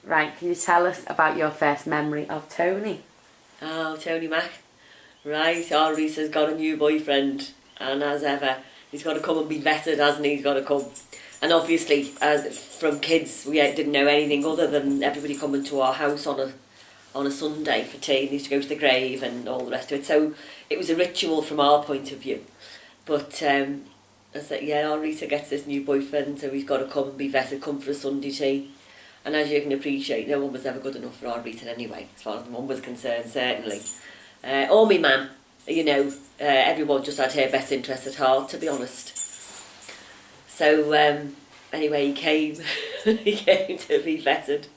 Right, can you tell us about your first memory of Tony? Oh, Tony Mac. Right, our Reese has got a new boyfriend, and as ever, he's got to come and be vetted, hasn't he? He's got to come. And obviously, as from kids, we didn't know anything other than everybody coming to our house on a Sunday for tea, and he used to go to the grave and all the rest of it. So it was a ritual from our point of view. But I said, yeah, our Rita gets this new boyfriend, so he's got to come and be vetted, come for a Sunday tea. And as you can appreciate, no one was ever good enough for our Rita anyway, as far as mum was concerned, certainly. Or me mum, you know, everyone just had her best interest at heart, to be honest. So anyway, he came, he came to be vetted,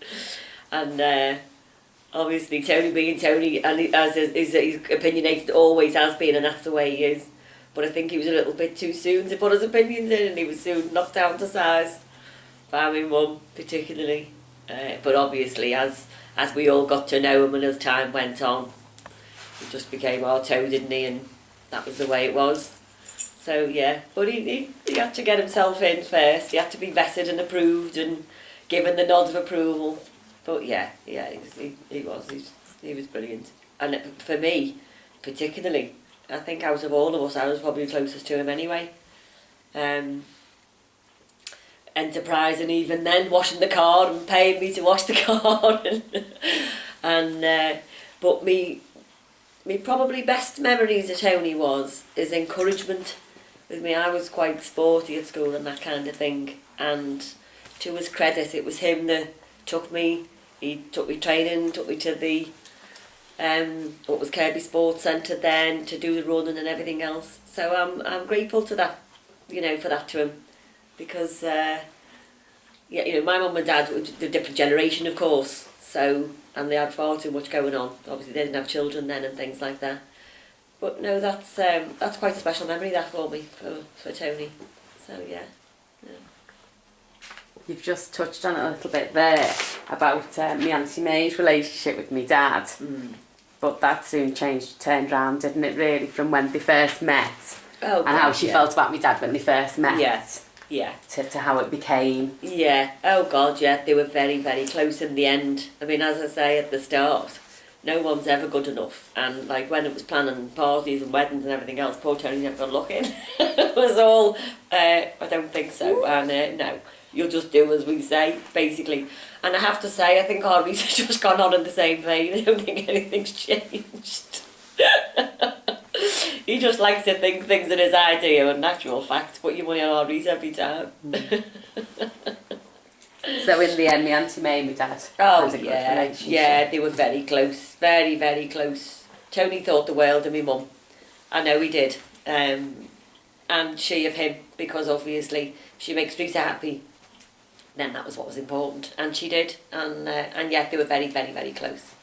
and obviously Tony being Tony, and as he's opinionated, always has been, and that's the way he is. But I think he was a little bit too soon to put his opinions in, and he was soon knocked down to size by my mum particularly. But obviously, as we all got to know him and as time went on, he just became our toe, didn't he? And that was the way it was. So yeah, but he had to get himself in first. He had to be vetted and approved and given the nod of approval. But yeah, he was brilliant. And for me, particularly, I think out of all of us, I was probably closest to him anyway. Enterprising even then, washing the car and paying me to wash the car. But me probably best memories of Tony was his encouragement with me. I was quite sporty at school and that kind of thing, and to his credit, it was him that took me. He took me training, took me to the what was Kirby Sports Centre then, to do the running and everything else. So I'm grateful to that, you know, for that to him, because yeah, you know, my mum and dad were a different generation, of course. So, and they had far too much going on. Obviously, they didn't have children then and things like that. But no, that's quite a special memory that for me, for Tony. So yeah. You've just touched on it a little bit there about my Auntie May's relationship with my dad. But that soon turned round, didn't it, really, from when they first met? Oh, and how she felt about my dad when they first met. Yes. Yeah. To how it became. Yeah. Oh God, yeah. They were very, very close in the end. I mean, as I say at the start, no one's ever good enough. And like when it was planning parties and weddings and everything else, poor Tony never got looking. It was all, I don't think so. And no, you'll just do as we say, basically. And I have to say, I think our research has just gone on in the same vein. I don't think anything's changed. He just likes to think things in his idea and actual fact. Put your money on our Reese every time. So in the end, my Auntie May and my dad was a good relationship. Yeah, they were very close. Very, very close. Tony thought the world of my mum. I know he did. And she of him, because obviously she makes Rita happy. Then that was what was important. And she did. And yeah, they were very, very, very close.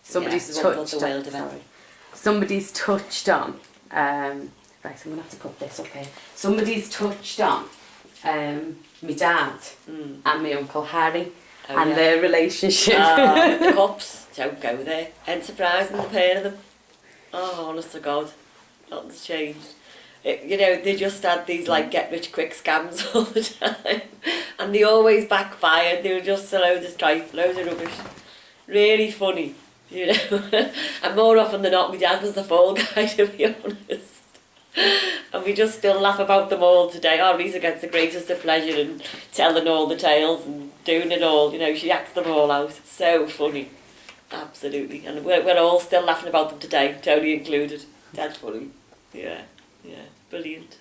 Somebody's touched on, right, I'm going to have to put this up here. Somebody's touched on my dad and my Uncle Harry and their relationship. The cups, don't go there. Enterprising, the pair of them. Oh, honest to God, nothing's changed. You know, they just had these like get-rich-quick scams all the time. And they always backfired. They were just a load of strife, loads of rubbish. Really funny. You know, and more often than not, my dad was the fall guy, to be honest. And we just still laugh about them all today. Our Risa gets the greatest of pleasure in telling all the tales and doing it all. You know, she acts them all out. So funny, absolutely. And we're all still laughing about them today, Tony included. Dad's funny. Yeah, brilliant.